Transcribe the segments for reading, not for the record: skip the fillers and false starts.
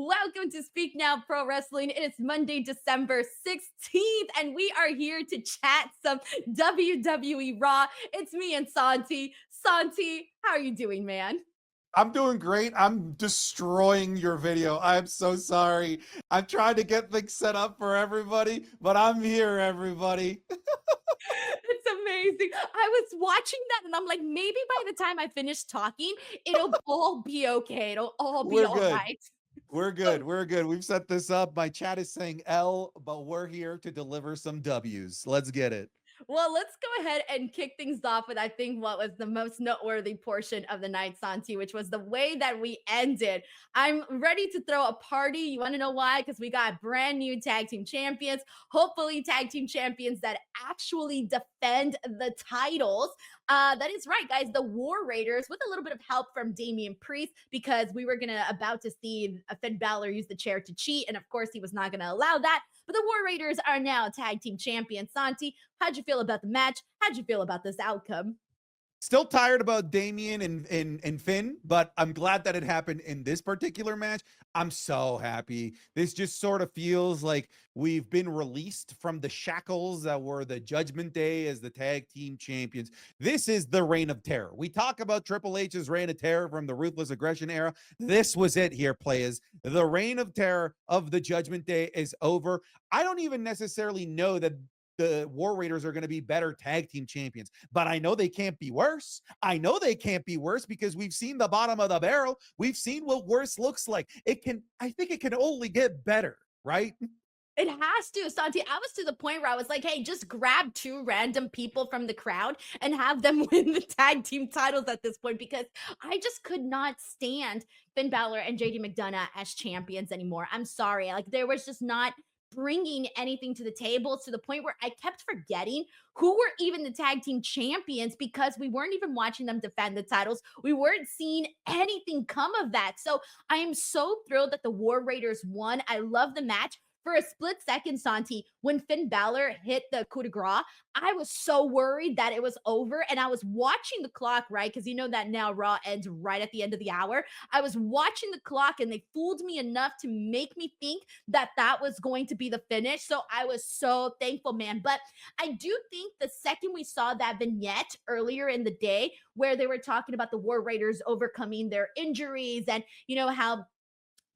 Welcome to Speak Now Pro Wrestling. It is Monday, December 16th, and we are here to chat some WWE Raw. It's me and Santi. Santi, how are you doing, man? I'm doing great. I'm destroying your video. I'm so sorry. I'm trying to get things set up for everybody, but I'm here, everybody. It's amazing. I was watching that and I'm like, maybe by the time I finish talking, it'll all be okay. It'll all be We're all good. right. We're good. We're good. We've set this up. My chat is saying L, but we're here to deliver some W's. Let's get it. Well, let's go ahead and kick things off with I think what was the most noteworthy portion of the night, Santi, which was the way that we ended. I'm ready to throw a party. You want to know why? Because we got brand new tag team champions, hopefully tag team champions that actually defend the titles. That is right, guys. The War Raiders, with a little bit of help from Damian Priest, because we were gonna about to see Finn Balor use the chair to cheat, and of course he was not gonna allow that. But the War Raiders are now tag team champions. Santi, how'd you feel about the match? How'd you feel about this outcome? Still tired about Damian and Finn, but I'm glad that it happened in this particular match. I'm so happy. This just sort of feels like we've been released from the shackles that were the Judgment Day as the tag team champions. This is the reign of terror. We talk about Triple H's reign of terror from the Ruthless Aggression era. This was it here, players. The reign of terror of the Judgment Day is over. I don't even necessarily know that the War Raiders are going to be better tag team champions, but I know they can't be worse. I know they can't be worse because we've seen the bottom of the barrel. We've seen what worse looks like. I think it can only get better, right? It has to, Santi. I was to the point where I was like, hey, just grab two random people from the crowd and have them win the tag team titles at this point because I just could not stand Finn Balor and JD McDonough as champions anymore. I'm sorry. Like, there was just not bringing anything to the table to the point where I kept forgetting who were even the tag team champions because we weren't even watching them defend the titles. We weren't seeing anything come of that. So I am so thrilled that the War Raiders won. I love the match. For a split second, Santi, when Finn Balor hit the coup de grace, I was so worried that it was over. And I was watching the clock, right? Because you know that now Raw ends right at the end of the hour. I was watching the clock and they fooled me enough to make me think that that was going to be the finish. So I was so thankful, man. But I do think the second we saw that vignette earlier in the day where they were talking about the War Raiders overcoming their injuries and, you know, how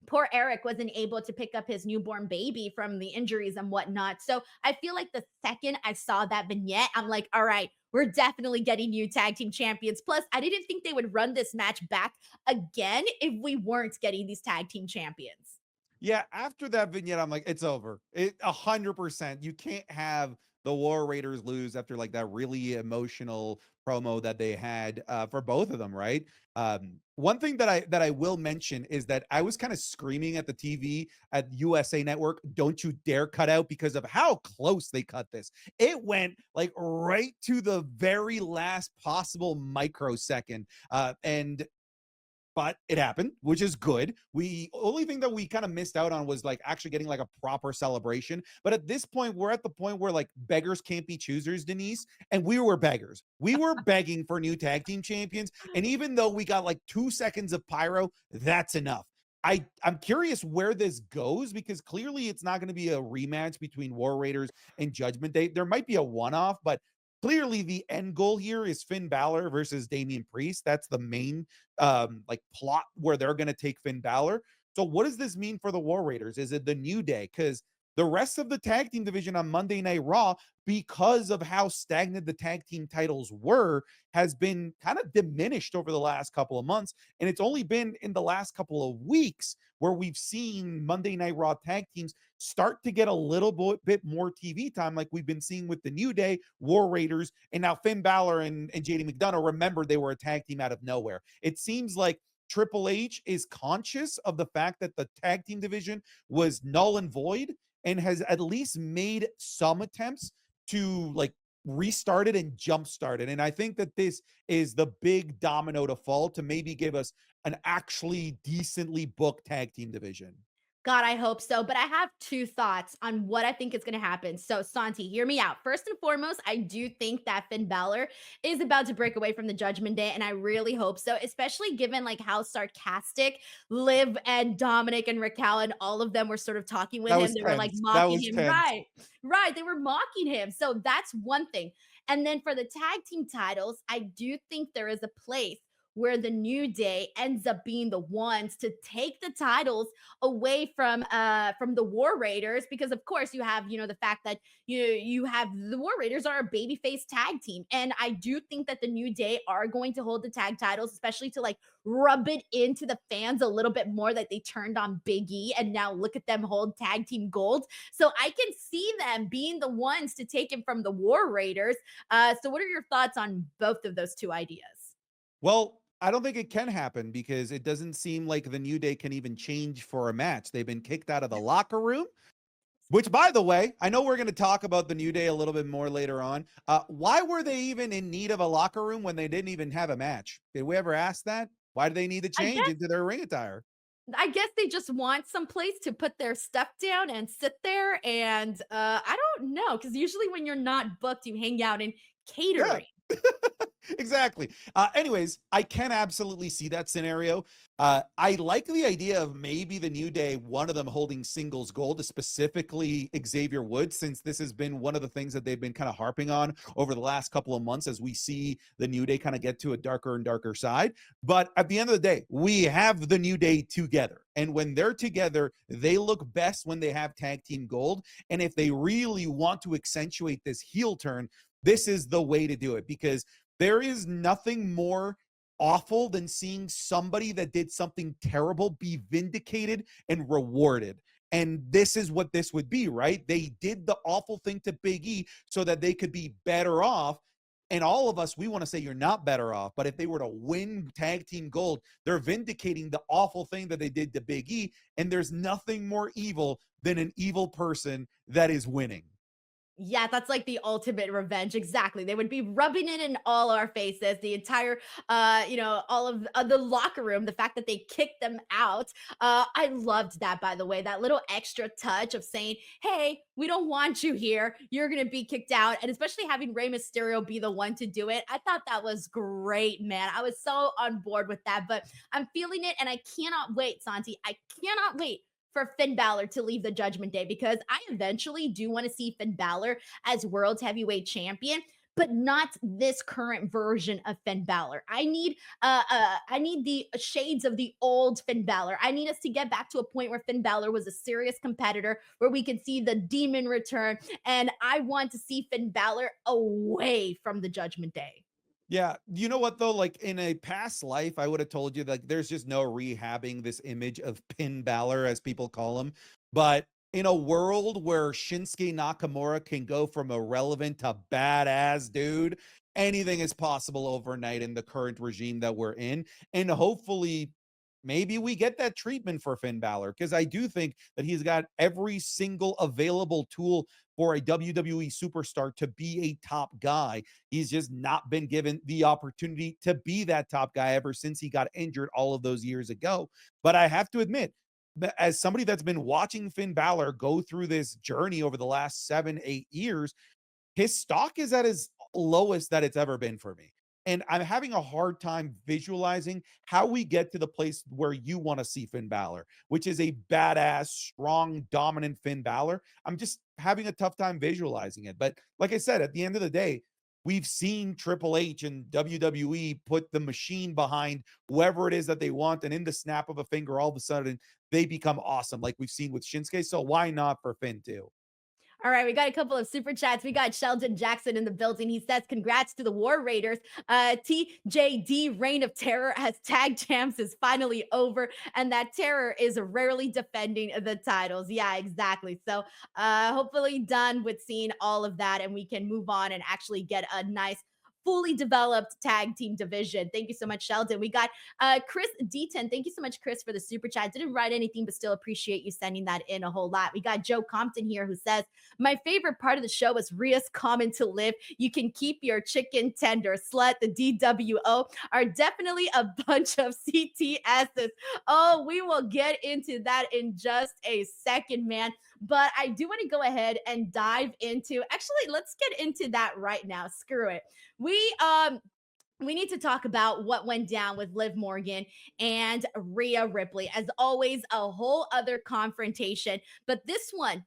poor Eric wasn't able to pick up his newborn baby from the injuries and whatnot. So I feel like the second I saw that vignette, I'm like, all right, we're definitely getting new tag team champions. Plus, I didn't think they would run this match back again if we weren't getting these tag team champions. Yeah, after that vignette, I'm like, it's over. 100%. You can't have the War Raiders lose after like that really emotional promo that they had for both of them, right? One thing that I will mention is that I was kind of screaming at the TV at USA Network, "Don't you dare cut out!" because of how close they cut this. It went like right to the very last possible microsecond, and but it happened, which is good. We only thing that we kind of missed out on was like actually getting like a proper celebration. But at this point, we're at the point where like beggars can't be choosers, Denise, and we were beggars. We were begging for new tag team champions, and even though we got like 2 seconds of pyro, that's enough. I'm curious where this goes because clearly it's not going to be a rematch between War Raiders and Judgment Day. There might be a one-off, but clearly the end goal here is Finn Balor versus Damian Priest. That's the main like plot where they're going to take Finn Balor. So what does this mean for the War Raiders? Is it the New Day? Because the rest of the tag team division on Monday Night Raw, because of how stagnant the tag team titles were, has been kind of diminished over the last couple of months. And it's only been in the last couple of weeks where we've seen Monday Night Raw tag teams start to get a little bit more TV time, like we've been seeing with the New Day, War Raiders, and now Finn Balor and JD McDonough. Remember, they were a tag team out of nowhere. It seems like Triple H is conscious of the fact that the tag team division was null and void and has at least made some attempts to like restart it and jumpstart it. And I think that this is the big domino to fall to maybe give us an actually decently booked tag team division. God, I hope so. But I have two thoughts on what I think is going to happen. So, Santi, hear me out. First and foremost, I do think that Finn Balor is about to break away from the Judgment Day, and I really hope so, especially given like how sarcastic Liv and Dominic and Raquel and all of them were sort of talking with That him. was They were like tense. That mocking was him, tense. right? Right. They were mocking him. So that's one thing. And then for the tag team titles, I do think there is a place where the New Day ends up being the ones to take the titles away from the War Raiders, because of course you have, the fact that you have the War Raiders are a babyface tag team, and I do think that the New Day are going to hold the tag titles, especially to like rub it into the fans a little bit more that they turned on Big E and now look at them hold tag team gold. So I can see them being the ones to take him from the War Raiders. So what are your thoughts on both of those two ideas? Well, I don't think it can happen because it doesn't seem like the New Day can even change for a match. They've been kicked out of the locker room, which, by the way, I know we're going to talk about the New Day a little bit more later on. Why were they even in need of a locker room when they didn't even have a match? Did we ever ask that? Why do they need to I change guess into their ring attire? I guess they just want some place to put their stuff down and sit there, and, I don't know, because usually when you're not booked, you hang out in Yeah. catering. Exactly. Anyways, I can absolutely see that scenario. I like the idea of maybe the New Day, one of them holding singles gold, specifically Xavier Woods, since this has been one of the things that they've been kind of harping on over the last couple of months as we see the New Day kind of get to a darker and darker side. But at the end of the day, we have the New Day together. And when they're together, they look best when they have tag team gold. And if they really want to accentuate this heel turn, this is the way to do it, because there is nothing more awful than seeing somebody that did something terrible be vindicated and rewarded. And this is what this would be, right? They did the awful thing to Big E so that they could be better off. And all of us, we want to say you're not better off. But if they were to win tag team gold, they're vindicating the awful thing that they did to Big E. And there's nothing more evil than an evil person that is winning. Yeah, that's like the ultimate revenge. Exactly. They would be rubbing it in all our faces, the entire, all of the locker room, the fact that they kicked them out. I loved that, by the way, that little extra touch of saying, hey, we don't want you here. You're going to be kicked out. And especially having Rey Mysterio be the one to do it. I thought that was great, man. I was so on board with that, but I'm feeling it. And I cannot wait, Santi. I cannot wait for Finn Balor to leave the Judgment Day, because I eventually do want to see Finn Balor as World Heavyweight Champion, but not this current version of Finn Balor. I need the shades of the old Finn Balor. I need us to get back to a point where Finn Balor was a serious competitor, where we could see the demon return, and I want to see Finn Balor away from the Judgment Day. Yeah, you know what though? Like in a past life, I would have told you like there's just no rehabbing this image of Pin Balor, as people call him. But in a world where Shinsuke Nakamura can go from irrelevant to badass dude, anything is possible overnight in the current regime that we're in. And hopefully, maybe we get that treatment for Finn Balor, because I do think that he's got every single available tool for a WWE superstar to be a top guy. He's just not been given the opportunity to be that top guy ever since he got injured all of those years ago. But I have to admit, that as somebody that's been watching Finn Balor go through this journey over the last 7, 8 years, his stock is at his lowest that it's ever been for me. And I'm having a hard time visualizing how we get to the place where you want to see Finn Balor, which is a badass, strong, dominant Finn Balor. I'm just having a tough time visualizing it. But like I said, at the end of the day, we've seen Triple H and WWE put the machine behind whoever it is that they want. And in the snap of a finger, all of a sudden, they become awesome, like we've seen with Shinsuke. So why not for Finn, too? All right, we got a couple of super chats. We got Sheldon Jackson in the building. He says, congrats to the War Raiders. TJD Reign of Terror as tag champs is finally over, and that terror is rarely defending the titles. Yeah, exactly. So hopefully done with seeing all of that, and we can move on and actually get a nice fully developed tag team division. Thank you so much, Sheldon. We got Chris D10. Thank you so much, Chris, for the super chat. Didn't write anything, but still appreciate you sending that in a whole lot. We got Joe Compton here who says, my favorite part of the show was Rhea's comment to Liv. You can keep your chicken tender. Slut, the DWO are definitely a bunch of CTSs. Oh, we will get into that in just a second, man. But I do want to go ahead and dive into, actually, let's get into that right now. Screw it. We need to talk about what went down with Liv Morgan and Rhea Ripley. As always, a whole other confrontation. But this one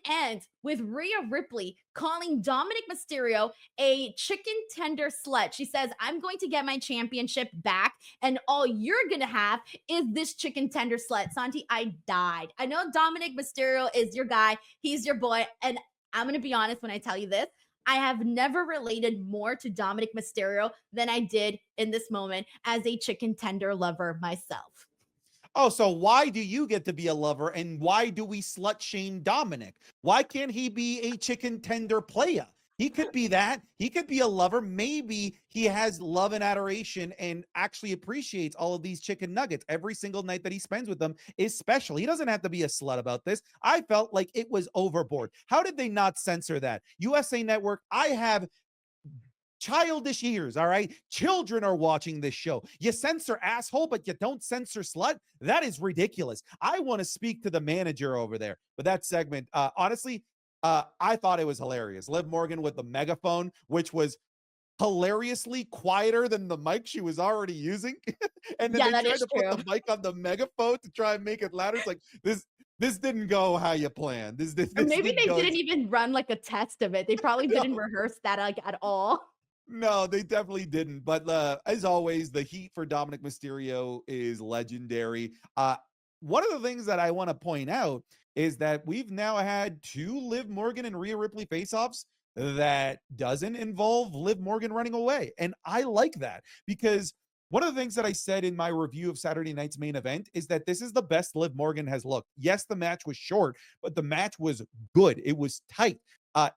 ends with Rhea Ripley calling Dominic Mysterio a chicken tender slut. She says, I'm going to get my championship back, and all you're going to have is this chicken tender slut. Santi, I died. I know Dominic Mysterio is your guy. He's your boy. And I'm going to be honest when I tell you this. I have never related more to Dominic Mysterio than I did in this moment as a chicken tender lover myself. Oh, so why do you get to be a lover and why do we slut shame Dominic? Why can't he be a chicken tender player? He could be that. He could be a lover. Maybe he has love and adoration and actually appreciates all of these chicken nuggets. Every single night that he spends with them is special. He doesn't have to be a slut about this. I felt like it was overboard. How did they not censor that? USA Network, I have childish ears, all right? Children are watching this show. You censor asshole, but you don't censor slut? That is ridiculous. I want to speak to the manager over there. But that segment, honestly, I thought it was hilarious. Liv Morgan with the megaphone, which was hilariously quieter than the mic she was already using. And then Yeah, they that tried is to true. put the mic on the megaphone to try and make it louder. It's like, this didn't go how you planned. Or This maybe didn't they go didn't even run like a test of it. They probably didn't no. rehearse that like at all. No, they definitely didn't. But as always, the heat for Dominic Mysterio is legendary. One of the things that I want to point out is that we've now had 2 Liv Morgan and Rhea Ripley face-offs that doesn't involve Liv Morgan running away. And I like that because one of the things that I said in my review of Saturday night's main event is that this is the best Liv Morgan has looked. Yes, the match was short, but the match was good. It was tight.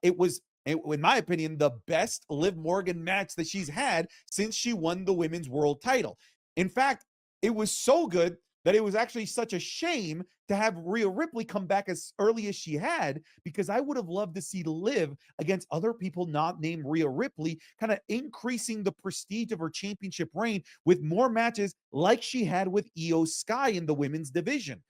It was in my opinion, the best Liv Morgan match that she's had since she won the women's world title. In fact, it was so good that it was actually such a shame to have Rhea Ripley come back as early as she had, because I would have loved to see Liv against other people not named Rhea Ripley, kind of increasing the prestige of her championship reign with more matches like she had with Io Sky in the women's division.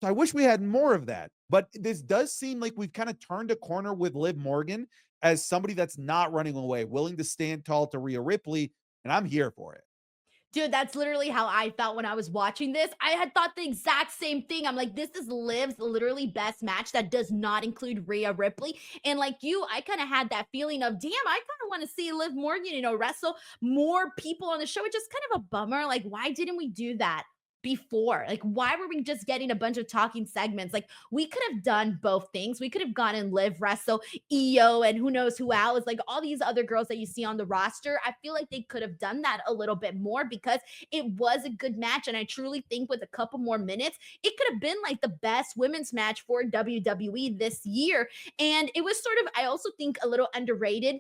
So I wish we had more of that. But this does seem like we've kind of turned a corner with Liv Morgan as somebody that's not running away, willing to stand tall to Rhea Ripley, and I'm here for it. Dude, that's literally how I felt when I was watching this. I had thought the exact same thing. I'm like, this is Liv's literally best match that does not include Rhea Ripley. And like you, I kind of had that feeling of, damn, I kind of want to see Liv Morgan, wrestle more people on the show. It's just kind of a bummer. Like, why didn't we do that before? Like, why were we just getting a bunch of talking segments? Like, we could have done both things. We could have gone and Liv wrestle EO and who knows who else, like all these other girls that you see on the roster. I feel like they could have done that a little bit more because it was a good match. And I truly think with a couple more minutes, it could have been like the best women's match for WWE this year. And it was sort of, I also think, a little underrated.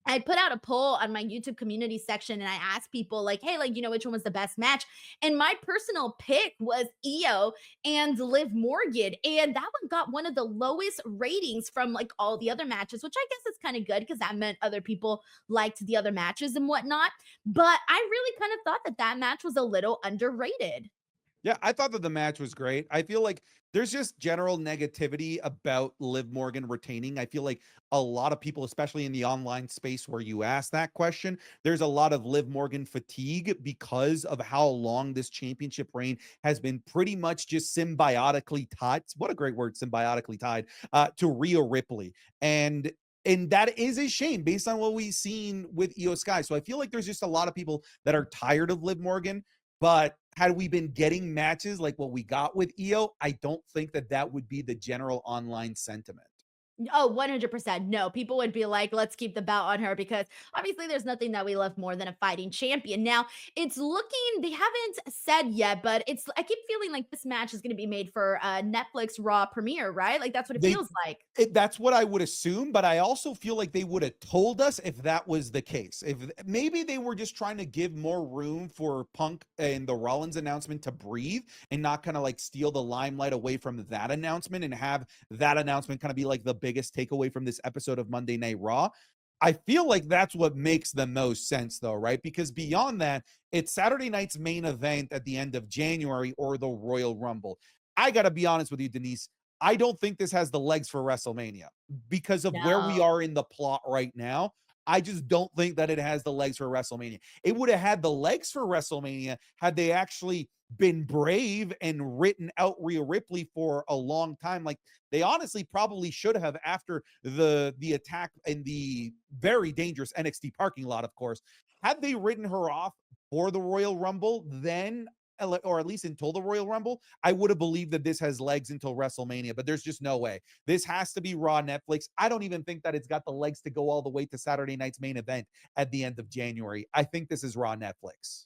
I put out a poll on my YouTube community section and I asked people like, hey, like, which one was the best match? And my personal pick was Io and Liv Morgan. And that one got one of the lowest ratings from like all the other matches, which I guess is kind of good because that meant other people liked the other matches and whatnot. But I really kind of thought that that match was a little underrated. Yeah, I thought that the match was great. I feel like there's just general negativity about Liv Morgan retaining. I feel like a lot of people, especially in the online space where you ask that question, there's a lot of Liv Morgan fatigue because of how long this championship reign has been pretty much just symbiotically tied. What a great word, symbiotically tied to Rhea Ripley. And that is a shame based on what we've seen with Io Sky. So I feel like there's just a lot of people that are tired of Liv Morgan. But had we been getting matches like what we got with Io, I don't think that that would be the general online sentiment. Oh, 100%. No, people would be like, let's keep the belt on her because obviously there's nothing that we love more than a fighting champion. Now, it's looking, they haven't said yet, but I keep feeling like this match is going to be made for Netflix Raw premiere, right? Like that's what it They feels like. that's what I would assume, but I also feel like they would have told us if that was the case. If maybe they were just trying to give more room for Punk and the Rollins announcement to breathe and not kind of like steal the limelight away from that announcement and have that announcement kind of be like the biggest takeaway from this episode of Monday Night Raw. I feel like that's what makes the most sense though, right? Because beyond that, it's Saturday night's main event at the end of January or the Royal Rumble. I got to be honest with you, Denise. I don't think this has the legs for WrestleMania because of where we No. are in the plot right now. I just don't think that it has the legs for WrestleMania. It would have had the legs for WrestleMania had they actually been brave and written out Rhea Ripley for a long time. Like they honestly probably should have after the attack in the very dangerous NXT parking lot, of course. Had they written her off for the Royal Rumble, then or at least until the Royal Rumble, I would have believed that this has legs until WrestleMania, but there's just no way. This has to be Raw Netflix. I don't even think that it's got the legs to go all the way to Saturday night's main event at the end of January. I think this is Raw Netflix.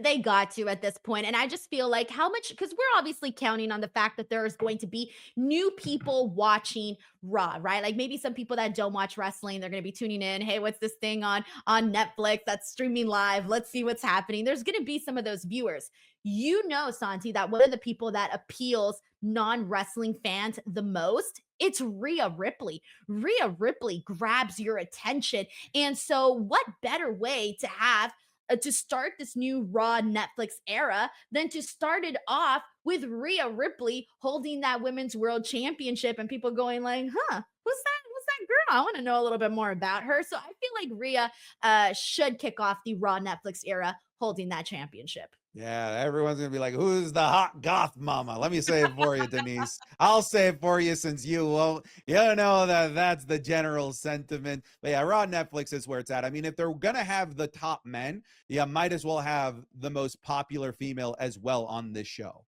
They got to at this point, and I just feel like how much because we're obviously counting on the fact that there's going to be new people watching Raw, right? Like maybe some people that don't watch wrestling, they're going to be tuning in. Hey, what's this thing on Netflix that's streaming live? Let's see what's happening. There's going to be some of those viewers. You know, Santi, that one of the people that appeals non-wrestling fans the most, it's Rhea Ripley. Rhea Ripley grabs your attention, and so what better way to start this new Raw Netflix era than to start it off with Rhea Ripley holding that Women's World Championship and people going like, huh, who's that? Who's that girl? I want to know a little bit more about her. So I feel like Rhea should kick off the Raw Netflix era holding that championship. Yeah, everyone's gonna be like, "Who's the hot goth mama?" Let me say it for you, Denise. I'll say it for you since you won't. You know that that's the general sentiment. But yeah, Raw Netflix is where it's at. I mean, if they're gonna have the top men, yeah, might as well have the most popular female as well on this show.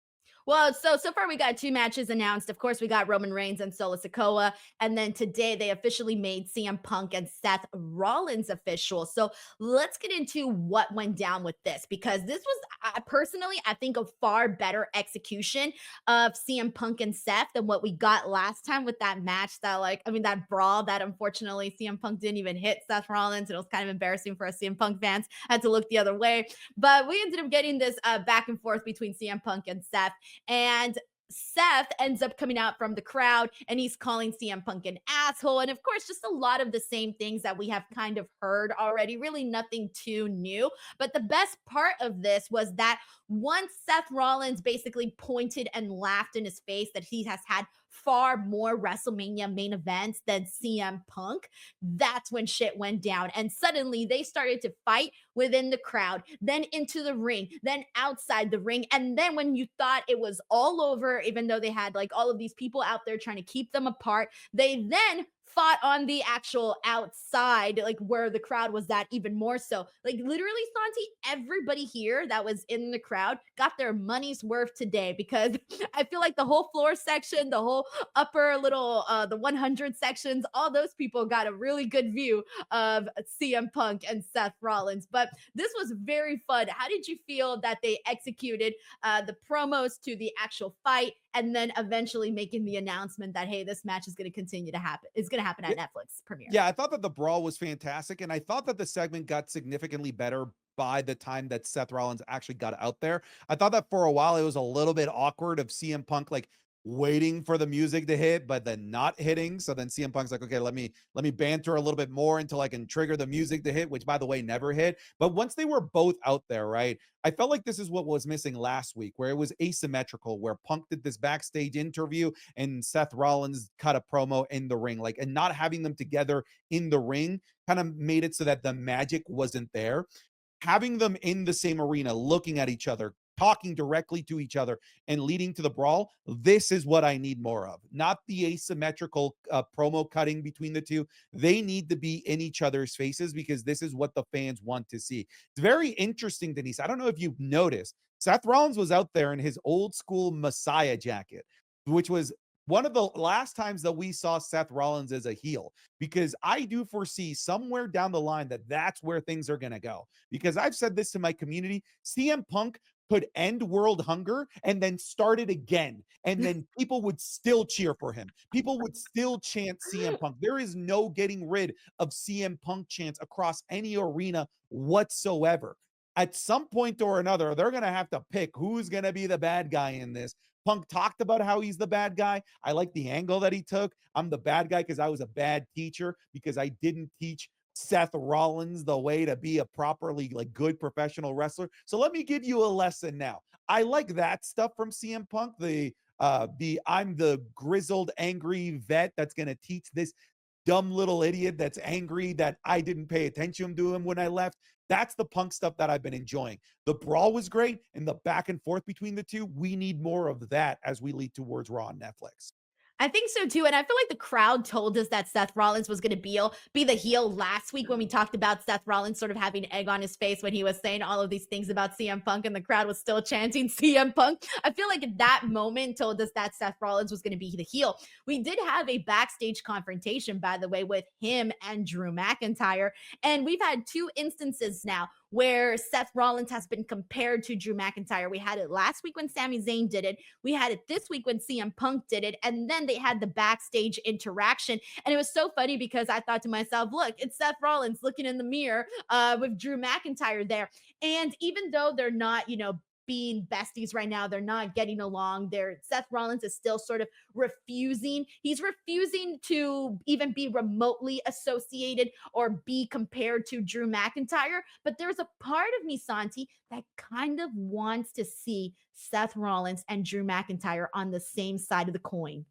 Well, so far we got two matches announced. Of course, we got Roman Reigns and Solo Sikoa, and then today they officially made CM Punk and Seth Rollins official. So let's get into what went down with this because this was personally, I think, a far better execution of CM Punk and Seth than what we got last time with that match. That brawl that unfortunately CM Punk didn't even hit Seth Rollins, and it was kind of embarrassing for us CM Punk fans. Had to look the other way, but we ended up getting this back and forth between CM Punk and Seth. And Seth ends up coming out from the crowd and he's calling CM Punk an asshole. And of course, just a lot of the same things that we have kind of heard already, really nothing too new. But the best part of this was that once Seth Rollins basically pointed and laughed in his face that he has had far more WrestleMania main events than CM Punk, that's when shit went down. And suddenly they started to fight within the crowd, then into the ring, then outside the ring. And then when you thought it was all over, even though they had like all of these people out there trying to keep them apart, they then fought on the actual outside, like where the crowd was at even more so. Like literally, Santi, everybody here that was in the crowd got their money's worth today because I feel like the whole floor section, the whole upper little the 100 sections, all those people got a really good view of CM Punk and Seth Rollins. But this was very fun. How did you feel that they executed the promos to the actual fight and then eventually making the announcement that, hey, this match is going to continue to happen? It's going to happen at Netflix premiere. Yeah, I thought that the brawl was fantastic, and I thought that the segment got significantly better by the time that Seth Rollins actually got out there. I thought that for a while it was a little bit awkward of CM Punk like waiting for the music to hit, but then not hitting. So then CM Punk's like, okay, let me banter a little bit more until I can trigger the music to hit, which by the way never hit. But once they were both out there, right? I felt like this is what was missing last week, where it was asymmetrical, where Punk did this backstage interview and Seth Rollins cut a promo in the ring, like, and not having them together in the ring kind of made it so that the magic wasn't there. Having them in the same arena, looking at each other, talking directly to each other, and leading to the brawl, this is what I need more of. Not the asymmetrical promo cutting between the two. They need to be in each other's faces because this is what the fans want to see. It's very interesting, Denise. I don't know if you've noticed, Seth Rollins was out there in his old school Messiah jacket, which was one of the last times that we saw Seth Rollins as a heel, because I do foresee somewhere down the line that that's where things are going to go. Because I've said this to my community, CM Punk could end world hunger and then start it again. And then people would still cheer for him. People would still chant CM Punk. There is no getting rid of CM Punk chants across any arena whatsoever. At some point or another, they're going to have to pick who's going to be the bad guy in this. Punk talked about how he's the bad guy. I like the angle that he took. I'm the bad guy because I was a bad teacher, because I didn't teach Seth Rollins the way to be a properly like good professional wrestler. So let me give you a lesson now. I like that stuff from CM Punk. The I'm the grizzled angry vet that's going to teach this dumb little idiot that's angry that I didn't pay attention to him when I left. That's the Punk stuff that I've been enjoying. The brawl was great, and the back and forth between the two, we need more of that as we lead towards Raw on Netflix. I think so too. And I feel like the crowd told us that Seth Rollins was going to be the heel last week when we talked about Seth Rollins sort of having egg on his face when he was saying all of these things about CM Punk and the crowd was still chanting CM Punk. I feel like that moment told us that Seth Rollins was going to be the heel. We did have a backstage confrontation, by the way, with him and Drew McIntyre. And we've had two instances now where Seth Rollins has been compared to Drew McIntyre. We had it last week when Sami Zayn did it. We had it this week when CM Punk did it. And then they had the backstage interaction. And it was so funny because I thought to myself, look, it's Seth Rollins looking in the mirror with Drew McIntyre there. And even though they're not, being besties right now, they're not getting along. Seth Rollins is still sort of refusing. He's refusing to even be remotely associated or be compared to Drew McIntyre. But there's a part of me, Santi, that kind of wants to see Seth Rollins and Drew McIntyre on the same side of the coin.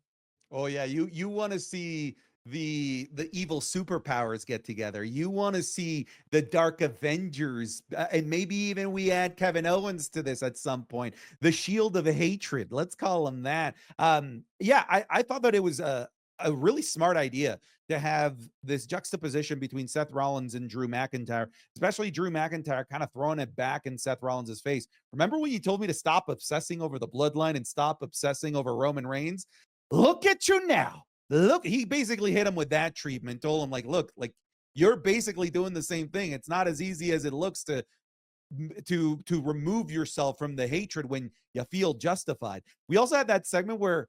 Oh yeah, you want to see the evil superpowers get together. You want to see the Dark Avengers, and maybe even we add Kevin Owens to this at some point. The Shield of Hatred, let's call them that. Yeah, I thought that it was a really smart idea to have this juxtaposition between Seth Rollins and Drew McIntyre, especially Drew McIntyre kind of throwing it back in Seth Rollins' face. Remember when you told me to stop obsessing over the bloodline and stop obsessing over Roman Reigns? Look at you now. Look, he basically hit him with that treatment, told him, like, look, like you're basically doing the same thing. It's not as easy as it looks to remove yourself from the hatred when you feel justified. We also had that segment where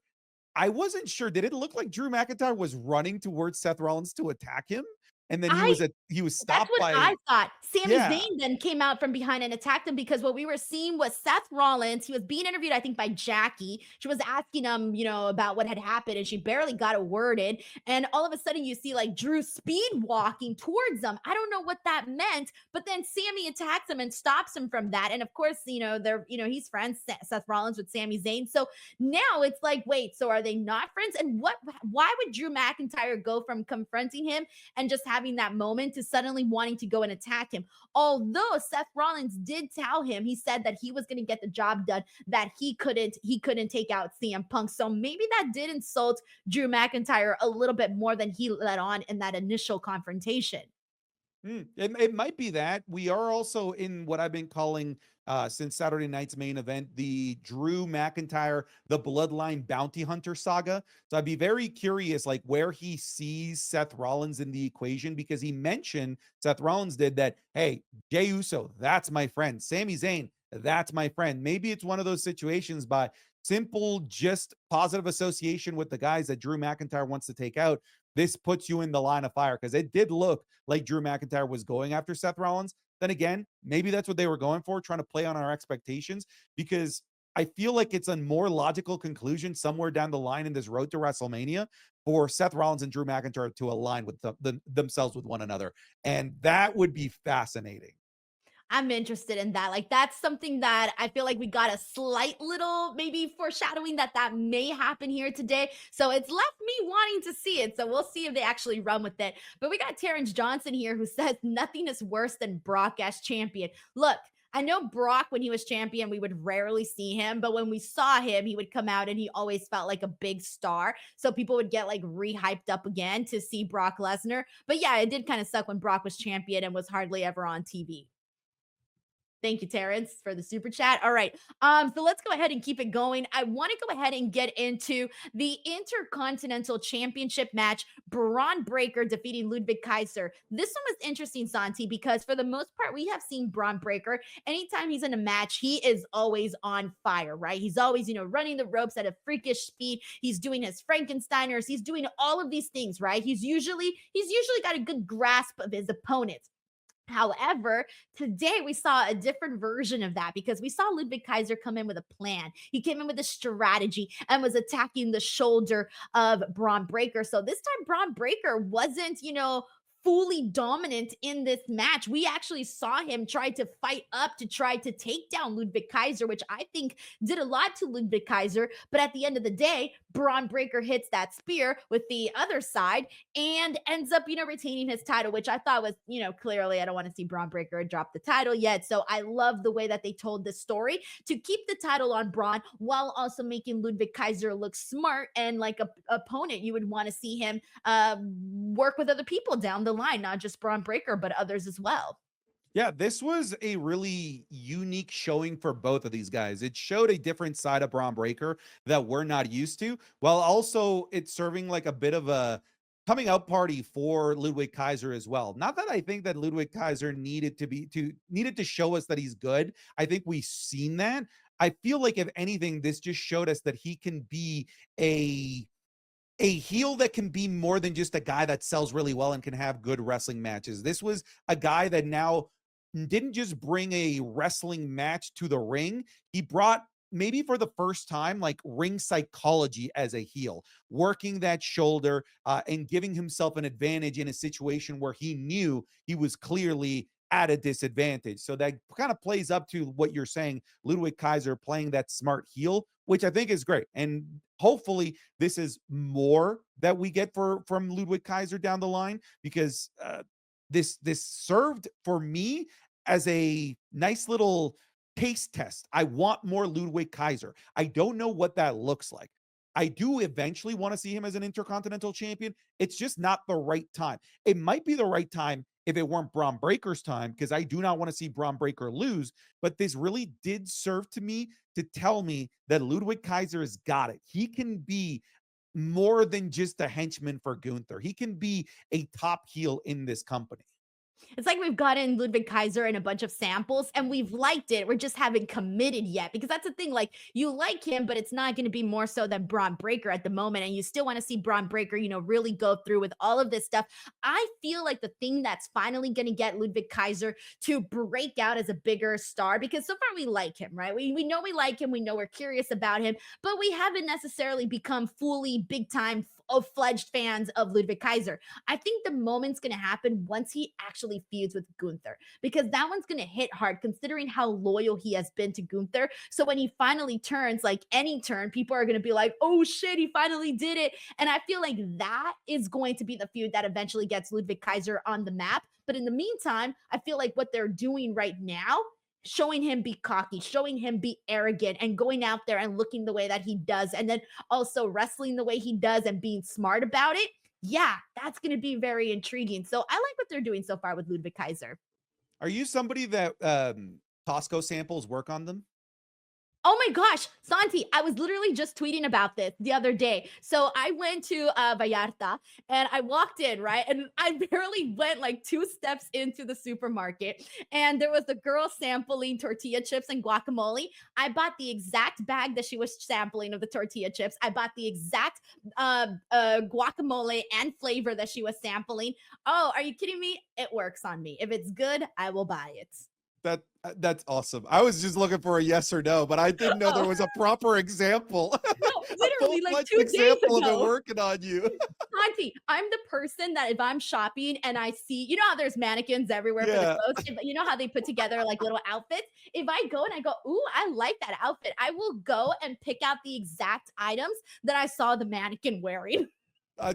I wasn't sure. Did it look like Drew McIntyre was running towards Seth Rollins to attack him? And then I he was That's stopped what by I thought. Sami yeah. Zayn then came out from behind and attacked him because what we were seeing was Seth Rollins. He was being interviewed, I think, by Jackie. She was asking him, about what had happened, and she barely got a word in. And all of a sudden, you see like Drew speed walking towards them. I don't know what that meant, but then Sami attacks him and stops him from that. And of course, he's friends, Seth Rollins with Sami Zayn. So now it's like, wait, so are they not friends? And why would Drew McIntyre go from confronting him and just having that moment to suddenly wanting to go and attack him? Although Seth Rollins did tell him, he said that he was going to get the job done, that he couldn't take out CM Punk. So maybe that did insult Drew McIntyre a little bit more than he let on in that initial confrontation. It might be that. We are also in what I've been calling since Saturday night's main event, the Drew McIntyre, the Bloodline Bounty Hunter saga. So I'd be very curious, like where he sees Seth Rollins in the equation, because he mentioned, Seth Rollins did, that, hey, Jey Uso, that's my friend. Sami Zayn, that's my friend. Maybe it's one of those situations by simple, just positive association with the guys that Drew McIntyre wants to take out. This puts you in the line of fire, because it did look like Drew McIntyre was going after Seth Rollins. Then again, maybe that's what they were going for, trying to play on our expectations, because I feel like it's a more logical conclusion somewhere down the line in this road to WrestleMania for Seth Rollins and Drew McIntyre to align with themselves with one another. And that would be fascinating. I'm interested in that. Like, that's something that I feel like we got a slight little maybe foreshadowing that may happen here today. So it's left me wanting to see it. So we'll see if they actually run with it. But we got Terrence Johnson here who says nothing is worse than Brock as champion. Look, I know Brock, when he was champion, we would rarely see him, but when we saw him, he would come out and he always felt like a big star. So people would get like re-hyped up again to see Brock Lesnar. But yeah, it did kind of suck when Brock was champion and was hardly ever on TV. Thank you, Terrence, for the super chat. All right. So let's go ahead and keep it going. I want to go ahead and get into the Intercontinental Championship match. Bron Breakker defeating Ludwig Kaiser. This one was interesting, Santi, because for the most part, we have seen Bron Breakker. Anytime he's in a match, he is always on fire, right? He's always, running the ropes at a freakish speed. He's doing his Frankensteiners. He's doing all of these things, right? He's usually got a good grasp of his opponents. However, today we saw a different version of that because we saw Ludwig Kaiser come in with a plan. He came in with a strategy and was attacking the shoulder of Bron Breakker. So this time, Bron Breakker wasn't, fully dominant in this match. We actually saw him try to fight up to try to take down Ludwig Kaiser, which I think did a lot to Ludwig Kaiser. But at the end of the day, Bron Breakker hits that spear with the other side and ends up, retaining his title, which I thought was, clearly I don't want to see Bron Breakker drop the title yet. So I love the way that they told this story to keep the title on Bron while also making Ludwig Kaiser look smart and like a opponent you would want to see him work with other people down the line, not just Bron Breakker, but others as well. Yeah, this was a really unique showing for both of these guys. It showed a different side of Bron Breakker that we're not used to, while also it's serving like a bit of a coming out party for Ludwig Kaiser as well. Not that I think that Ludwig Kaiser needed to show us that he's good. I think we've seen that. I feel like if anything, this just showed us that he can be a heel that can be more than just a guy that sells really well and can have good wrestling matches. This was a guy that now didn't just bring a wrestling match to the ring. He brought, maybe for the first time, like ring psychology as a heel, working that shoulder and giving himself an advantage in a situation where he knew he was clearly at a disadvantage. So that kind of plays up to what you're saying, Ludwig Kaiser playing that smart heel, which I think is great. And hopefully this is more that we get from Ludwig Kaiser down the line, because this served for me as a nice little taste test. I want more Ludwig Kaiser. I don't know what that looks like. I do eventually want to see him as an Intercontinental Champion. It's just not the right time. It might be the right time if it weren't Bron Breakker's time, because I do not want to see Bron Breakker lose. But this really did serve to me to tell me that Ludwig Kaiser has got it. He can be more than just a henchman for Gunther. He can be a top heel in this company. It's like we've gotten Ludwig Kaiser in a bunch of samples and we've liked it. We're just haven't committed yet, because that's the thing. Like, you like him, but it's not going to be more so than Bron Breakker at the moment. And you still want to see Bron Breakker, really go through with all of this stuff. I feel like the thing that's finally going to get Ludwig Kaiser to break out as a bigger star, because so far we like him, right? We know we like him. We know we're curious about him, but we haven't necessarily become fully big time of fledged fans of Ludwig Kaiser. I think the moment's going to happen once he actually feuds with Gunther, because that one's going to hit hard considering how loyal he has been to Gunther. So when he finally turns, like any turn, people are going to be like, oh shit, he finally did it. And I feel like that is going to be the feud that eventually gets Ludwig Kaiser on the map. But in the meantime, I feel like what they're doing right now, showing him be cocky, showing him be arrogant, and going out there and looking the way that he does, and then also wrestling the way he does and being smart about it. Yeah, that's going to be very intriguing. So I like what they're doing so far with Ludwig Kaiser. Are you somebody that Costco samples work on them? Oh my gosh, Santi, I was literally just tweeting about this the other day. So I went to Vallarta and I walked in, right? And I barely went like 2 steps into the supermarket. And there was a girl sampling tortilla chips and guacamole. I bought the exact bag that she was sampling of the tortilla chips. I bought the exact guacamole and flavor that she was sampling. Oh, are you kidding me? It works on me. If it's good, I will buy it. That's awesome. I was just looking for a yes or no, but I didn't know there Oh, was a proper example, no, a literally like full-fledged 2 days example of it ago. working on you. Auntie, I'm the person that if I'm shopping and I see, how there's mannequins everywhere for the Yeah. clothes, you know how they put together like little outfits? If I go and I go, ooh, I like that outfit, I will go and pick out the exact items that I saw the mannequin wearing. Uh,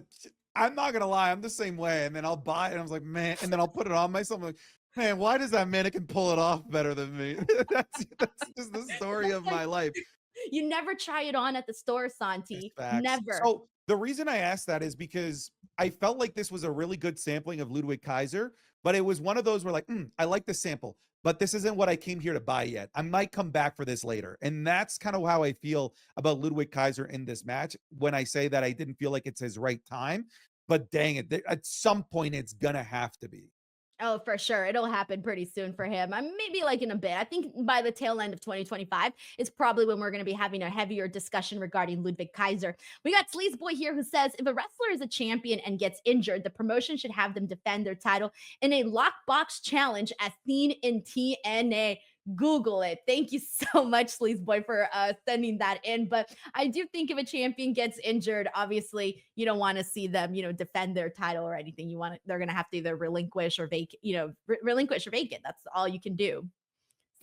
I'm not gonna lie, I'm the same way. And then I'll buy it, and I was like, man, and then I'll put it on myself. I'm like, man, why does that mannequin pull it off better than me? That's just the story That's of like, my life. you never try it on at the store, It's Santi. facts. Never. So the reason I asked that is because I felt like this was a really good sampling of Ludwig Kaiser, but it was one of those where like, I like the sample. but this isn't what I came here to buy yet. I might come back for this later. And that's kind of how I feel about Ludwig Kaiser in this match when I say that I didn't feel like it's his right time. But dang it, at some point it's gonna have to be. Oh, for sure. It'll happen pretty soon for him. Maybe like in a bit. I think by the tail end of 2025 is probably when we're going to be having a heavier discussion regarding Ludwig Kaiser. We got Sleaze Boy here who says if a wrestler is a champion and gets injured, the promotion should have them defend their title in a lockbox challenge as seen in TNA. Google it. Thank you so much, Sleaze Boy, for sending that in. But I do think if a champion gets injured, obviously you don't want to see them, defend their title or anything. They're going to have to either relinquish or vacate, relinquish or vacate. That's all you can do.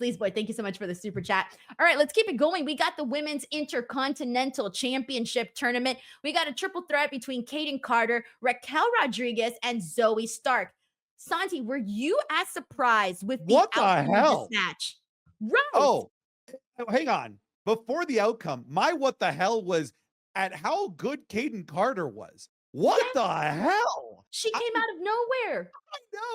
Sleaze Boy, thank you so much for the super chat. All right, let's keep it going. We got the Women's Intercontinental Championship Tournament. We got a triple threat between Kayden Carter, Raquel Rodriguez, and Zoey Stark. Santi, were you as surprised with the What the outcome of hell? this match? Right. Oh, hang on. Before the outcome, my what the hell was at how good Kayden Carter was. What Yes, the hell? she I came out of nowhere.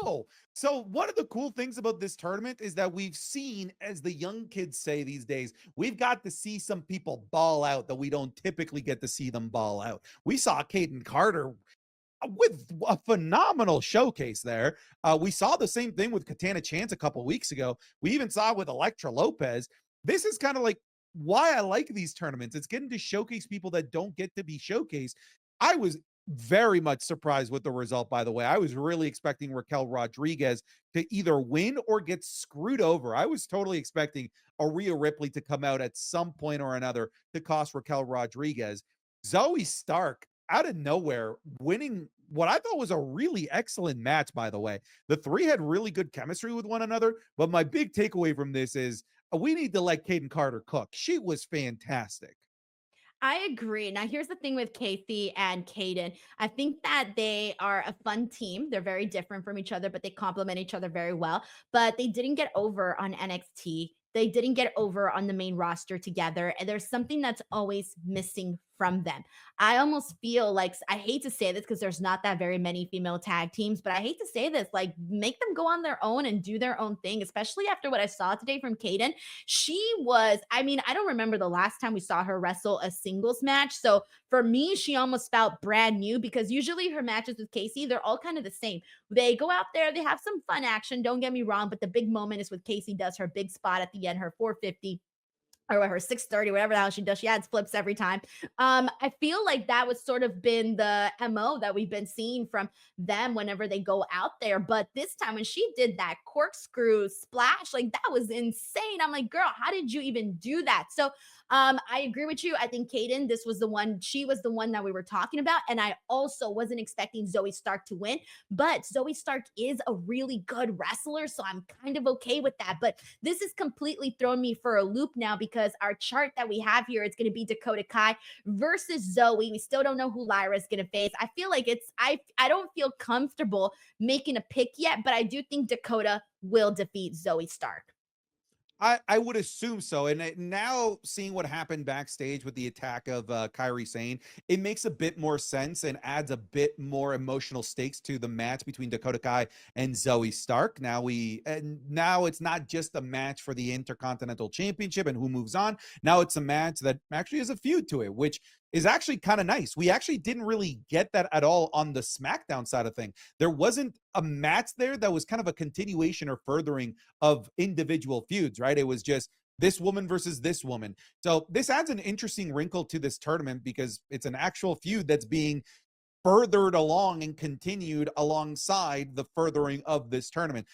know. So one of the cool things about this tournament is that we've seen, as the young kids say these days, we've got to see some people ball out that we don't typically get to see them ball out. We saw Kayden Carter with a phenomenal showcase there. We saw the same thing with Katana Chance a couple weeks ago. We even saw it with Elektra Lopez. This is kind of like why I like these tournaments. It's getting to showcase people that don't get to be showcased. I was very much surprised with the result, by the way. I was really expecting Raquel Rodriguez to either win or get screwed over. I was totally expecting a Rhea Ripley to come out at some point or another to cost Raquel Rodriguez. Zoey Stark out of nowhere winning what I thought was a really excellent match, by the way. The three had really good chemistry with one another, but my big takeaway from this is we need to let Kayden Carter cook. She was fantastic. I agree. Now, here's the thing with Casey and Kayden. I think that they are a fun team. They're very different from each other, but they complement each other very well. But they didn't get over on NXT. They didn't get over on the main roster together. And there's something that's always missing from them. I almost feel like I hate to say this because there's not that very many female tag teams, but I hate to say this, like make them go on their own and do their own thing, especially after what I saw today from Kayden. I don't remember the last time we saw her wrestle a singles match. So for me, she almost felt brand new because usually her matches with Casey, they're all kind of the same. They go out there, they have some fun action, don't get me wrong, but the big moment is with Casey does her big spot at the end, her 450 or her 630, whatever the hell she does. She adds flips every time. I feel like that was sort of been the MO that we've been seeing from them whenever they go out there. But this time when she did that corkscrew splash, like that was insane. I'm like, girl, how did you even do that? So I agree with you. I think Kayden, she was the one that we were talking about. And I also wasn't expecting Zoey Stark to win, but Zoey Stark is a really good wrestler. So I'm kind of okay with that. But this has completely thrown me for a loop now because our chart that we have here is going to be Dakota Kai versus Zoey. We still don't know who Lyra is going to face. I feel like I don't feel comfortable making a pick yet, but I do think Dakota will defeat Zoey Stark. I would assume so. And now seeing what happened backstage with the attack of Kairi Sane, it makes a bit more sense and adds a bit more emotional stakes to the match between Dakota Kai and Zoey Stark. Now it's not just a match for the Intercontinental Championship and who moves on. Now it's a match that actually has a feud to it, which is actually kind of nice. We actually didn't really get that at all on the SmackDown side of thing. There wasn't a match there that was kind of a continuation or furthering of individual feuds, right? It was just this woman versus this woman. So this adds an interesting wrinkle to this tournament because it's an actual feud that's being furthered along and continued alongside the furthering of this tournament.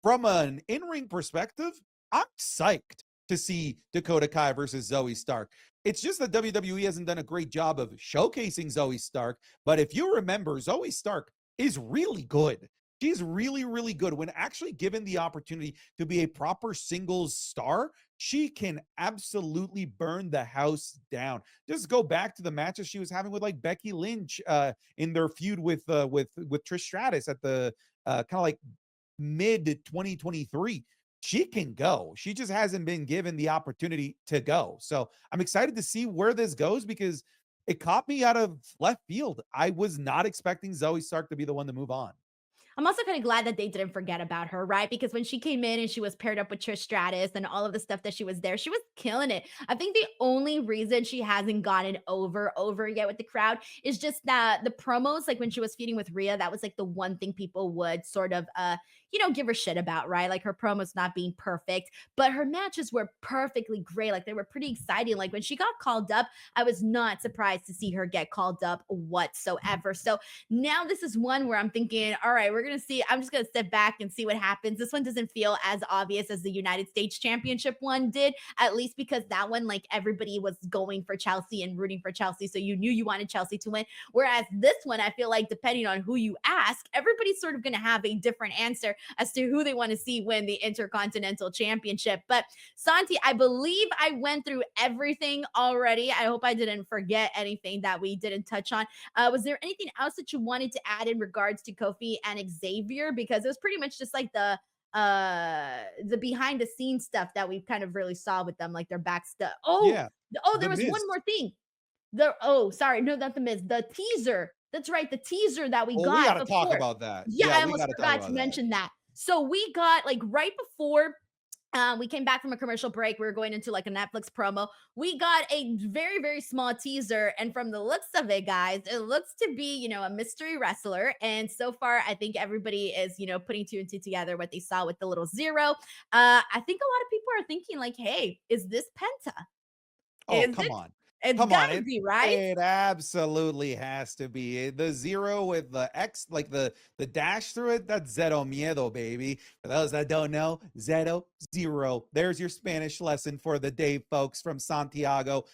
From an in-ring perspective, I'm psyched to see Dakota Kai versus Zoey Stark. It's just that WWE hasn't done a great job of showcasing Zoey Stark. But if you remember, Zoey Stark is really good. She's really, really good. When actually given the opportunity to be a proper singles star, she can absolutely burn the house down. Just go back to the matches she was having with like Becky Lynch in their feud with Trish Stratus at the kind of like mid 2023. She can go. She just hasn't been given the opportunity to go. So I'm excited to see where this goes because it caught me out of left field. I was not expecting Zoey Stark to be the one to move on. I'm also kind of glad that they didn't forget about her, right? Because when she came in and she was paired up with Trish Stratus and all of the stuff that she was there, she was killing it. I think the only reason she hasn't gotten over yet with the crowd is just that the promos, like when she was feuding with Rhea, that was like the one thing people would sort of give her shit about, right? Like her promos not being perfect, but her matches were perfectly great. Like they were pretty exciting. Like when she got called up, I was not surprised to see her get called up whatsoever. So now this is one where I'm thinking, all right, we're gonna see. I'm just gonna step back and see what happens. This one doesn't feel as obvious as the United States Championship one did, at least because that one, like everybody was going for Chelsea and rooting for Chelsea, so you knew you wanted Chelsea to win. Whereas this one, I feel like depending on who you ask, everybody's sort of gonna have a different answer as to who they want to see win the Intercontinental Championship. But Santi, I believe I went through everything already. I hope I didn't forget anything that we didn't touch on. Was there anything else that you wanted to add in regards to Kofi and Xavier? Because it was pretty much just like the behind the scenes stuff that we kind of really saw with them, like their back stuff. Yeah, There the was one Miz. more thing. Sorry, no, not the Miz, the teaser. That's right, the teaser that we Well, we got got to talk before. about that. Yeah, Yeah, I we almost got to talk forgot to about that. mention that. So we got like right before we came back from a commercial break. We were going into like a Netflix promo. We got a very, very small teaser. And from the looks of it, guys, it looks to be, a mystery wrestler. And so far, I think everybody is, putting two and two together what they saw with the little zero. I think a lot of people are thinking, like, hey, is this Penta? Oh, Is come it? on. It's Come on. gotta It be, right? it absolutely has to be. The zero with the X, like the dash through it, that's Zero Miedo, baby. For those that don't know, Zero, zero. There's your Spanish lesson for the day, folks, from Santiago.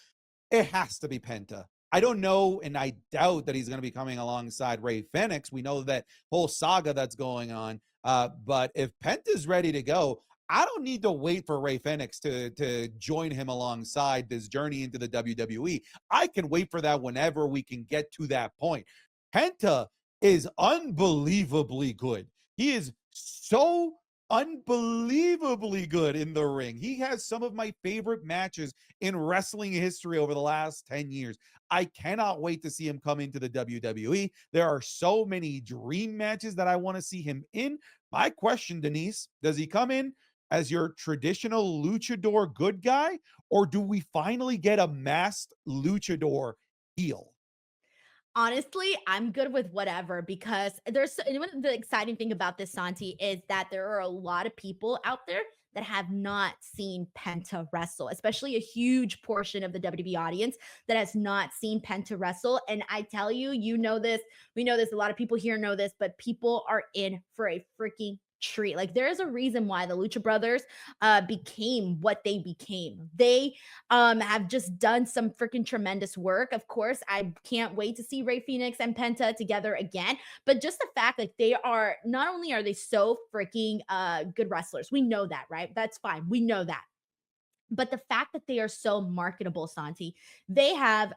It has to be Penta. I don't know, and I doubt that he's going to be coming alongside Ray Phoenix. We know that whole saga that's going on. But if Penta's ready to go, I don't need to wait for Ray Phoenix to join him alongside this journey into the WWE. I can wait for that whenever we can get to that point. Penta is unbelievably good. He is so unbelievably good in the ring. He has some of my favorite matches in wrestling history over the last 10 years. I cannot wait to see him come into the WWE. There are so many dream matches that I want to see him in. My question, Denise, does he come in as your traditional luchador good guy, or do we finally get a masked luchador heel? Honestly, I'm good with whatever because one of the exciting thing about this Santi is that there are a lot of people out there that have not seen Penta wrestle, especially a huge portion of the WWE audience that has not seen Penta wrestle. And I tell you, you know this, we know this, a lot of people here know this, but people are in for a freaking treat. Like there is a reason why the Lucha Brothers became what they became. They have just done some freaking tremendous work. Of course, I can't wait to see Ray Phoenix and Penta together again. But just the fact that they are not only are they so freaking good wrestlers, we know that, right? That's fine. We know that. But the fact that they are so marketable, Santi, they got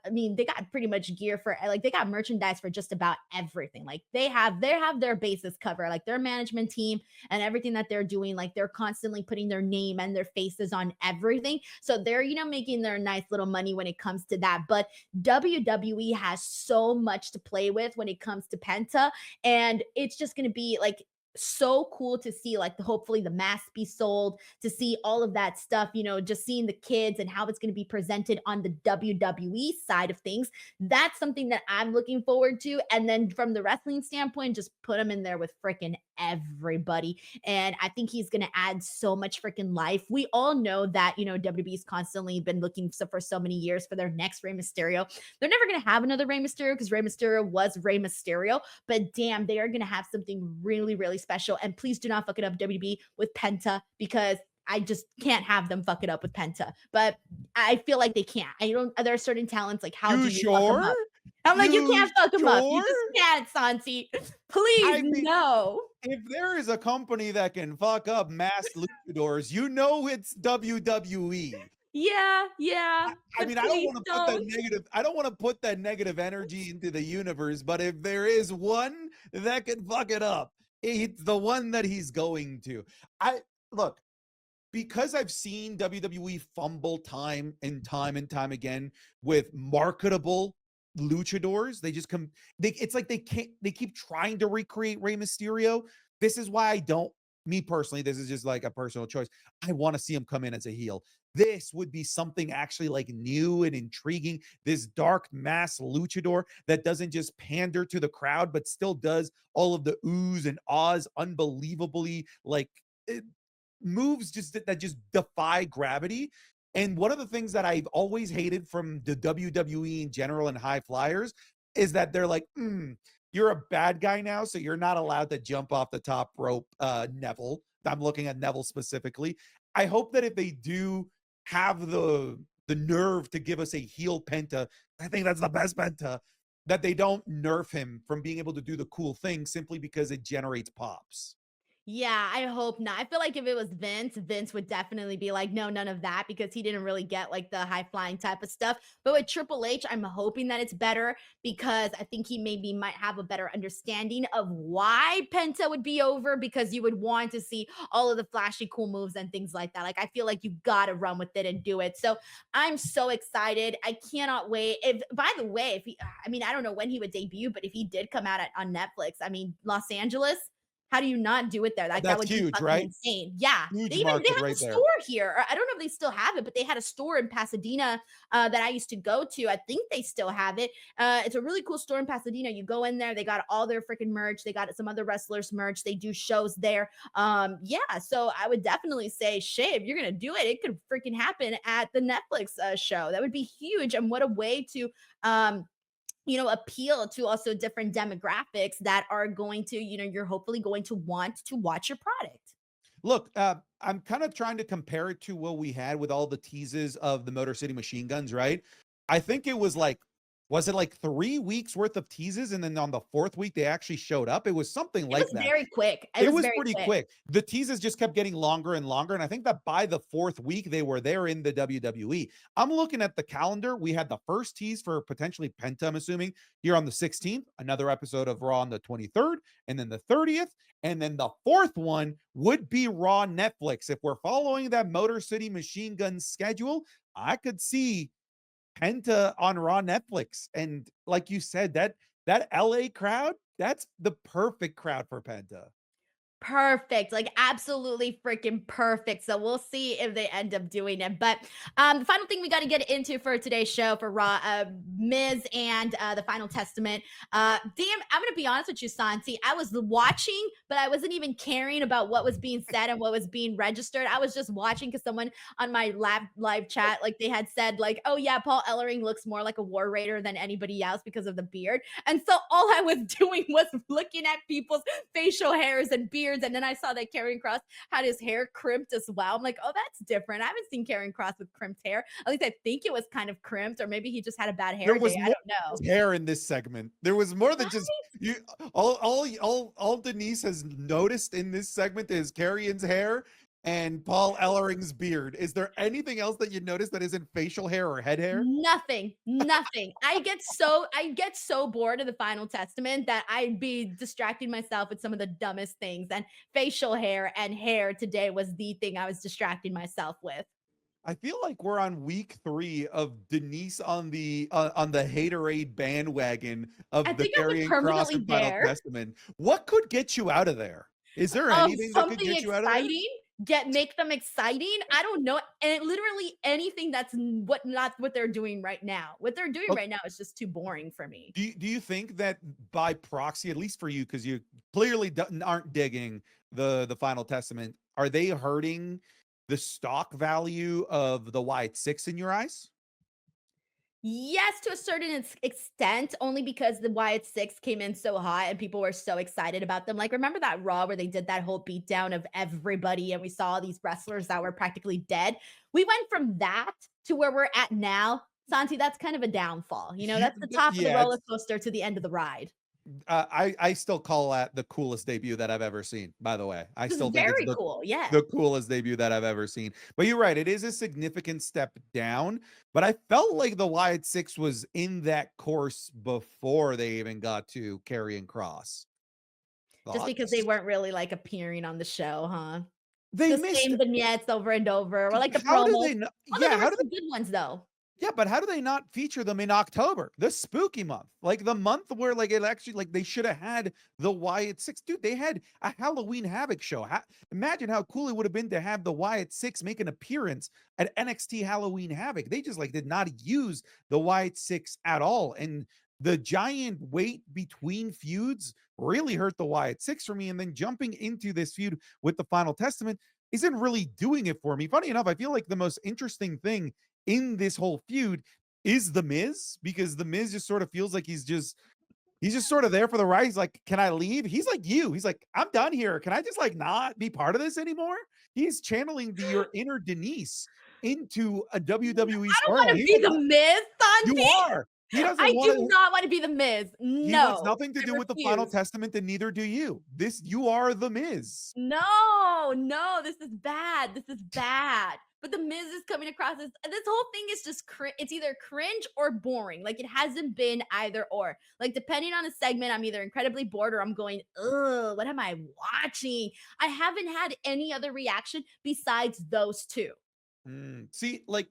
pretty much gear for like they got merchandise for just about everything. Like they have their bases covered, like their management team and everything that they're doing, like they're constantly putting their name and their faces on everything. So they're, making their nice little money when it comes to that. But WWE has so much to play with when it comes to Penta. And it's just gonna be like so cool to see like hopefully the mask be sold, to see all of that stuff, just seeing the kids and how it's going to be presented on the WWE side of things. That's something that I'm looking forward to. And then from the wrestling standpoint, just put him in there with freaking everybody. And I think he's going to add so much freaking life. We all know that, WWE's constantly been looking for so many years for their next Rey Mysterio. They're never going to have another Rey Mysterio because Rey Mysterio was Rey Mysterio, but damn, they are going to have something really, really special. And please do not fuck it up, WWE, with Penta, because I just can't have them fuck it up with Penta. But I feel like they can't. I don't. There are certain talents like how You do you fuck them sure? up? I'm like, you You can't fuck them up. You sure? just can't, Santi. Please, I mean, no. if there is a company that can fuck up masked luchadors, it's WWE. Yeah, yeah. I But mean, I don't please want to put that don't. negative. I don't want to put that negative energy into the universe. But if there is one that can fuck it up, it's the one that he's going to. I look, because I've seen WWE fumble time and time again with marketable luchadors. They just come. It's like they can't. They keep trying to recreate Rey Mysterio. This is why I don't. Me personally, this is just like a personal choice. I want to see him come in as a heel. This would be something actually like new and intriguing. This dark mass luchador that doesn't just pander to the crowd, but still does all of the oohs and ahs unbelievably like moves just that just defy gravity. And one of the things that I've always hated from the WWE in general and high flyers is that they're like, you're a bad guy now, so you're not allowed to jump off the top rope, Neville. I'm looking at Neville specifically. I hope that if they do have the nerve to give us a heel Penta, I think that's the best Penta, that they don't nerf him from being able to do the cool thing simply because it generates pops. Yeah, I hope not. I feel like if it was Vince, Vince would definitely be like, no, none of that, because he didn't really get like the high flying type of stuff. But with Triple H, I'm hoping that it's better because I think he maybe might have a better understanding of why Penta would be over, because you would want to see all of the flashy, cool moves and things like that. Like, I feel like you got to run with it and do it. So I'm so excited. I cannot wait. If, by the way, if he, I mean, I don't know when he would debut, but if he did come out on Netflix, I mean, Los Angeles, how do you not do it there? Like, that That's would be huge, fucking right? insane. Yeah. Huge They market have a right there. store here. Or I don't know if they still have it, but they had a store in Pasadena that I used to go to. I think they still have it. It's a really cool store in Pasadena. You go in there, they got all their freaking merch. They got some other wrestlers' merch. They do shows there. Yeah. So I would definitely say, shit, if you're gonna do it, it could freaking happen at the Netflix show. That would be huge. And what a way to appeal to also different demographics that are going to, you're hopefully going to want to watch your product. Look, I'm kind of trying to compare it to what we had with all the teases of the Motor City Machine Guns, right? I think it was like, was it like 3 weeks worth of teases? And then on the fourth week, they actually showed up. It was something It like was that. very quick. It It was was very pretty quick. quick. The teases just kept getting longer and longer, and I think that by the fourth week, they were there in the WWE. I'm looking at the calendar. We had the first tease for potentially Penta, I'm assuming, here on the 16th, another episode of Raw on the 23rd, and then the 30th, and then the fourth one would be Raw Netflix. If we're following that Motor City Machine Gun schedule, I could see Penta on Raw Netflix. And like you said, that LA crowd, that's the perfect crowd for Penta. Perfect, like absolutely freaking perfect. So we'll see if they end up doing it. But the final thing we got to get into for today's show for Raw, Miz and the Final Testament. Damn, I'm gonna be honest with you, Santi. I was watching, but I wasn't even caring about what was being said and what was being registered. I was just watching because someone on my live chat, like they had said, like, oh yeah, Paul Ellering looks more like a War Raider than anybody else because of the beard. And so all I was doing was looking at people's facial hairs and beards. And then I saw that Karrion Kross had his hair crimped as well. I'm like, oh, that's different. I haven't seen Karrion Kross with crimped hair. At least I think it was kind of crimped, or maybe he just had a bad There hair was day. I more don't know. hair in this segment. There was more than just Right? you. All Denise has noticed in this segment is Carrion's hair and Paul Ellering's beard. Is there anything else that you noticed that isn't facial hair or head hair? Nothing, nothing. I get so bored of the Final Testament that I'd be distracting myself with some of the dumbest things. And facial hair and hair today was the thing I was distracting myself with. I feel like we're on week 3 of Denise on the haterade bandwagon I of the think I've been Karrion Kross permanently and Final there. Testament. What could get you out of there? Is there anything that could Something get you out of there? exciting, make them exciting. I don't know, and literally anything that's not what they're doing right now. What they're doing right now is just too boring for me. Do you think that by proxy, at least for you, because you clearly aren't digging the Final Testament, are they hurting the stock value of the Wyatt Six in your eyes? Yes, to a certain extent, only because the Wyatt Six came in so hot and people were so excited about them. Like, remember that Raw where they did that whole beatdown of everybody and we saw all these wrestlers that were practically dead? We went from that to where we're at now. Santi, that's kind of a downfall. That's the top of the Yeah, roller coaster to the end of the ride. I still call that the coolest debut that I've ever seen. By the way, I It's still think it's very cool. Yeah. the coolest debut that I've ever seen. But you're right, it is a significant step down. But I felt like the Wyatt Six was in that course before they even got to Karrion Kross. Just because they Thoughts? weren't really like appearing on the show, huh? They The missed. same vignettes over and over, or like the How do promos. they know? Although Yeah, there were how do some good ones though. Yeah, but how do they not feature them in October? The spooky month. Like the month where like it actually like they should have had the Wyatt Six. Dude, they had a Halloween Havoc show. Imagine how cool it would have been to have the Wyatt Six make an appearance at NXT Halloween Havoc. They just like did not use the Wyatt Six at all. And the giant wait between feuds really hurt the Wyatt Six for me. And then jumping into this feud with the Final Testament isn't really doing it for me. Funny enough, I feel like the most interesting thing in this whole feud is the Miz, because the Miz just sort of feels like he's just sort of there for the ride. He's like, "Can I leave?" He's like you. He's like, "I'm done here. Can I just like not be part of this anymore?" He's channeling your inner Denise into a WWE I don't want storyline. to He be doesn't the want, Miz, you Santi. are. He doesn't I want do to. not want to be the Miz. He wants No, nothing to I do with the Final refuse. Testament, and neither do you. You are the Miz. No, no, this is bad. This is bad. But the Miz is coming across as this whole thing is just it's either cringe or boring. Like it hasn't been either or. Like depending on the segment, I'm either incredibly bored or I'm going, ugh, what am I watching? I haven't had any other reaction besides those two. See, like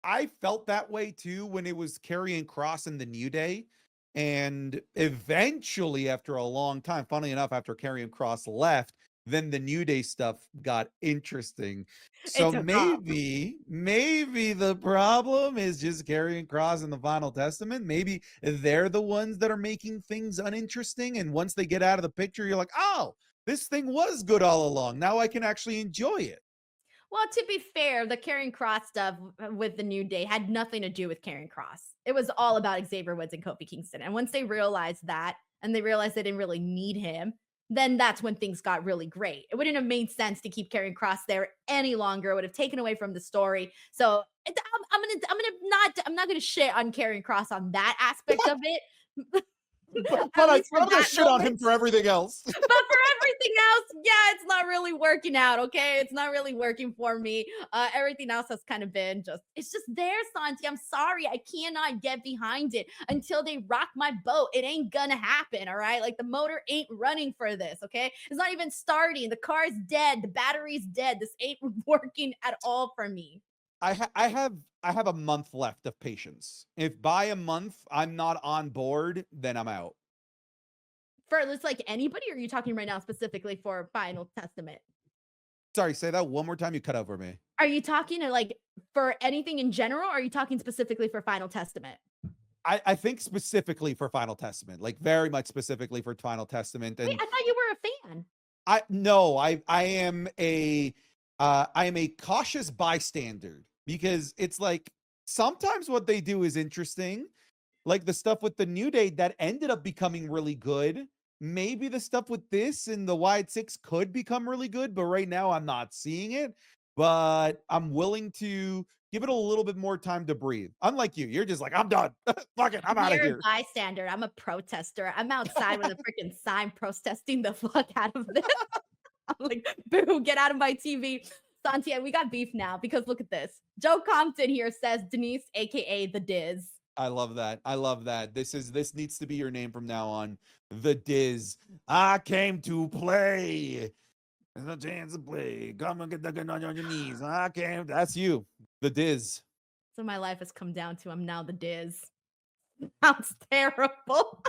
I felt that way too when it was Karrion Cross and the New Day. And eventually, after a long time, funny enough, after Karrion Cross left, then the New Day stuff got interesting. It So took off. maybe the problem is just Karrion Cross and the Final Testament. Maybe they're the ones that are making things uninteresting. And once they get out of the picture, you're like, oh, this thing was good all along. Now I can actually enjoy it. Well, to be fair, the Karrion Cross stuff with the New Day had nothing to do with Karrion Cross. It was all about Xavier Woods and Kofi Kingston. And once they realized that, and they realized they didn't really need him, then that's when things got really great. It wouldn't have made sense to keep Karrion Cross there any longer. It would have taken away from the story. So I'm not gonna shit on Karrion Cross on that aspect of it. At But least for I'm gonna that shit on him moment. for everything else. But for everything else, yeah, it's not really working out. Okay, it's not really working for me. Everything else has kind of been it's just there, Santi. I'm sorry, I cannot get behind it until they rock my boat. It ain't gonna happen. All right, like the motor ain't running for this. Okay, it's not even starting. The car's dead. The battery's dead. This ain't working at all for me. I have a month left of patience. If by a month I'm not on board, then I'm out. For it's like anybody, or are you talking right now specifically for Final Testament? Sorry, say that one more time. You cut over me. Are you talking to like for anything in general? Or are you talking specifically for Final Testament? I think specifically for Final Testament, like very much specifically for Final Testament. Wait, And I thought you were a fan. I no, I am a cautious bystander, because it's like sometimes what they do is interesting. Like the stuff with the New Day that ended up becoming really good. Maybe the stuff with this and the Wide Six could become really good, but right now I'm not seeing it. But I'm willing to give it a little bit more time to breathe. Unlike you, you're just like, I'm done. Fuck it, I'm out of You're a here. bystander. I'm a protester. I'm outside with a freaking sign protesting the fuck out of this. I'm like, boo, get out of my TV. Santi, we got beef now because look at this. Joe Compton here says Denise, aka the Diz. I love that. I love that. This needs to be your name from now on. The Diz. I came to play. There's no chance to play. Come and get the gun on your knees. I came. That's you. The Diz. So my life has come down to I'm now the Diz. Sounds terrible.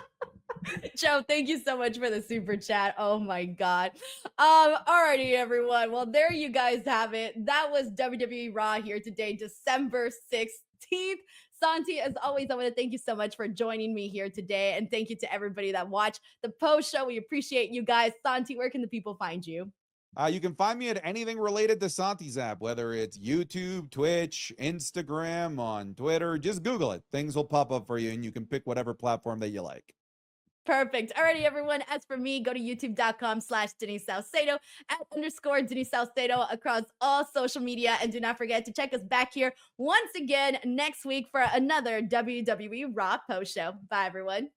Joe, thank you so much for the super chat. Oh my god. Alrighty, everyone. Well, there you guys have it. That was WWE Raw here today, December 16th. Santi, as always, I want to thank you so much for joining me here today. And thank you to everybody that watched the post show. We appreciate you guys. Santi, where can the people find you? You can find me at anything related to Santi Zap, whether it's YouTube, Twitch, Instagram, on Twitter. Just Google it. Things will pop up for you, and you can pick whatever platform that you like. Perfect. Alrighty, everyone. As for me, go to youtube.com/Denise Salcedo @ Denise Salcedo across all social media. And do not forget to check us back here once again next week for another WWE Raw post show. Bye, everyone.